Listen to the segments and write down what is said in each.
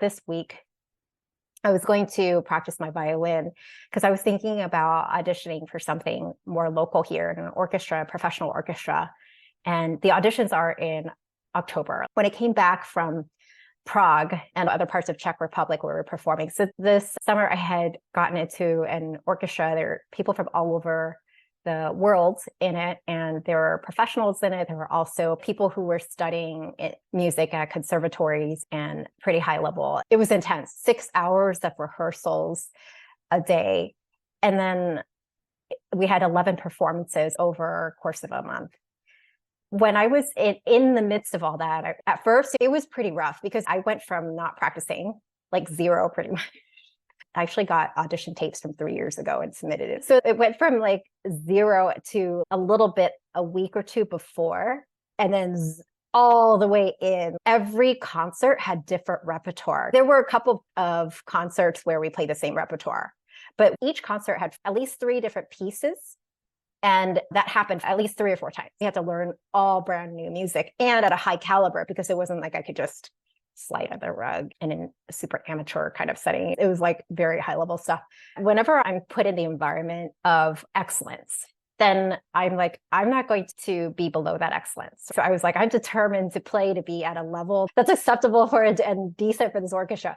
This week, I was going to practice my violin because I was thinking about auditioning for something more local here in an orchestra, professional orchestra. And the auditions are in October. When I came back from Prague and other parts of Czech Republic where we were performing. So this summer I had gotten into an orchestra. There were people from all over the world in it, and there were professionals in it. There were also people who were studying music at conservatories and pretty high level. It was intense, 6 hours of rehearsals a day. And then we had 11 performances over a course of a month. When I was in the midst of all that, at first it was pretty rough because I went from not practicing, like zero pretty much. I actually got audition tapes from 3 years ago and submitted it. So it went from like zero to a little bit a week or two before, and then all the way in. Every concert had different repertoire. There were a couple of concerts where we played the same repertoire, but each concert had at least 3 different pieces. And that happened at least 3 or 4 times. You had to learn all brand new music and at a high caliber, because it wasn't like I could just slide on the rug and in a super amateur kind of setting. It was like very high level stuff. Whenever I'm put in the environment of excellence, then I'm like, I'm not going to be below that excellence. So I was like, I'm determined to play to be at a level that's acceptable for it and decent for this orchestra.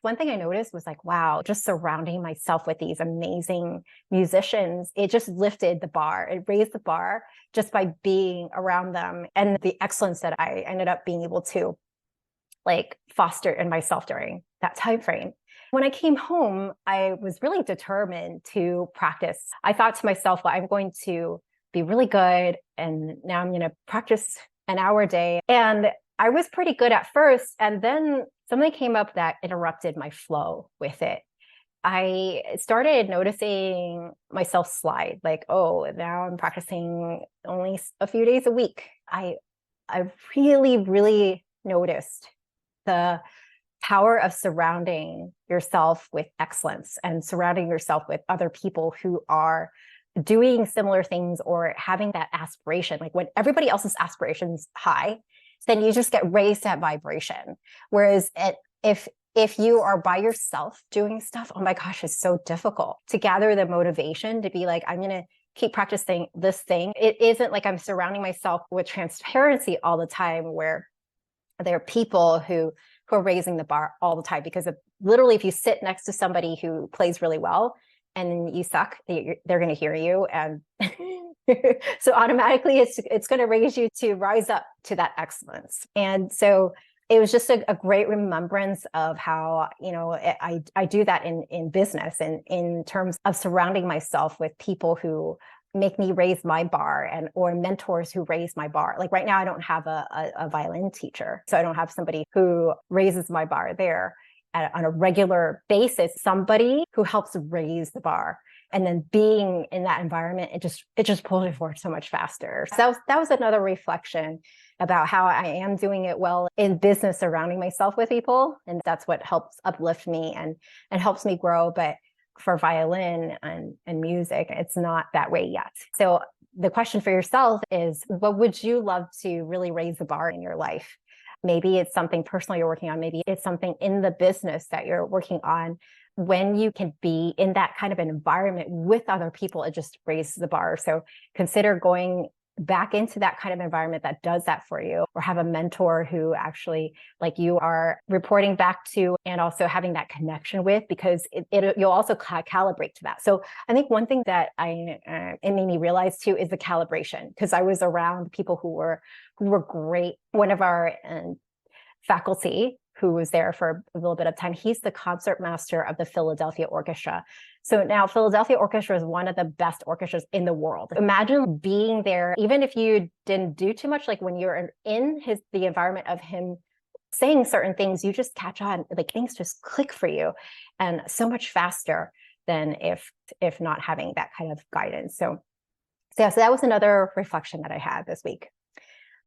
One thing I noticed was like, wow, just surrounding myself with these amazing musicians, it just lifted the bar. It raised the bar just by being around them, and the excellence that I ended up being able to like foster in myself during that time frame. When I came home, I was really determined to practice. I thought to myself, well, I'm going to be really good, and now I'm going to practice an hour a day. And I was pretty good at first, and then something came up that interrupted my flow with it. I started noticing myself slide, like, oh, now I'm practicing only a few days a week. I really noticed the power of surrounding yourself with excellence and surrounding yourself with other people who are doing similar things or having that aspiration. Like when everybody else's aspiration's high, then you just get raised that vibration. Whereas if you are by yourself doing stuff, oh my gosh, it's so difficult to gather the motivation to be like, I'm going to keep practicing this thing. It isn't like I'm surrounding myself with transparency all the time, where there are people who are raising the bar all the time, because literally if you sit next to somebody who plays really well and you suck, they're going to hear you. And so automatically it's going to raise you to rise up to that excellence. And so it was just a great remembrance of how, I do that in business, and in terms of surrounding myself with people who make me raise my bar, or mentors who raise my bar. Like right now, I don't have a violin teacher, so I don't have somebody who raises my bar there on a regular basis, somebody who helps raise the bar. And then being in that environment, it just pulls me forward so much faster. So that was another reflection about how I am doing it well in business, surrounding myself with people. And that's what helps uplift me and helps me grow. But for violin and music, it's not that way yet. So the question for yourself is, what would you love to really raise the bar in your life? Maybe it's something personal you're working on. Maybe it's something in the business that you're working on. When you can be in that kind of an environment with other people, it just raises the bar. So consider going back into that kind of environment that does that for you, or have a mentor who actually like you are reporting back to, and also having that connection with, because you'll also calibrate to that. So I think one thing that it made me realize too is the calibration, because I was around people who were great. One of our faculty who was there for a little bit of time, he's the concert master of the Philadelphia Orchestra. So now Philadelphia Orchestra is one of the best orchestras in the world. Imagine being there, even if you didn't do too much, like when you're in the environment of him saying certain things, you just catch on, like things just click for you, and so much faster than if not having that kind of guidance. So that was another reflection that I had this week.